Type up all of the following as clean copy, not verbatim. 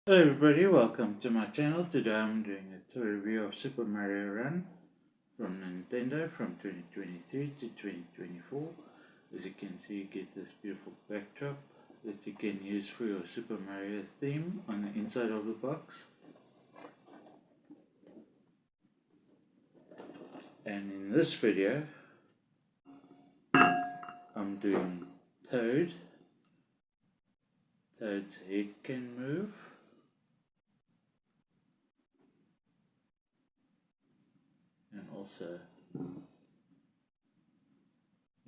Hello everybody, welcome to my channel. Today I'm doing a tour review of Super Mario Run from Nintendo from 2023 to 2024. As you can see, you get this beautiful backdrop that you can use for your Super Mario theme on the inside of the box. And in this video, I'm doing Toad. Toad's head can move. And also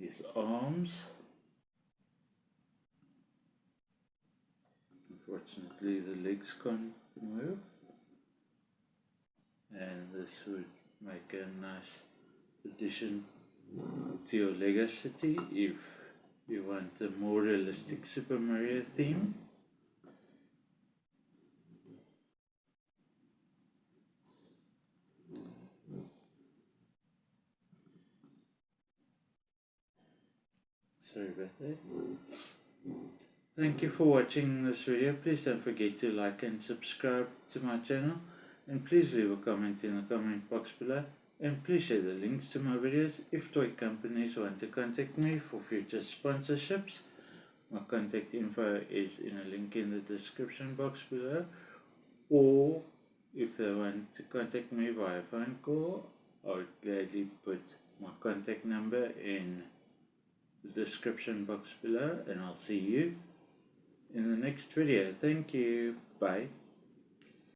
his arms. Unfortunately, the legs can't move, and this would make a nice addition to your Lego City if you want a more realistic Super Mario theme. Sorry about that. Thank you for watching this video. Please don't forget to like and subscribe to my channel, and please leave a comment in the comment box below, and please share the links to my videos if toy companies want to contact me for future sponsorships. My contact info is in a link in the description box below, or if they want to contact me via phone call, I would gladly put my contact number in the description box below, and I'll see you in the next video. Thank you. Bye.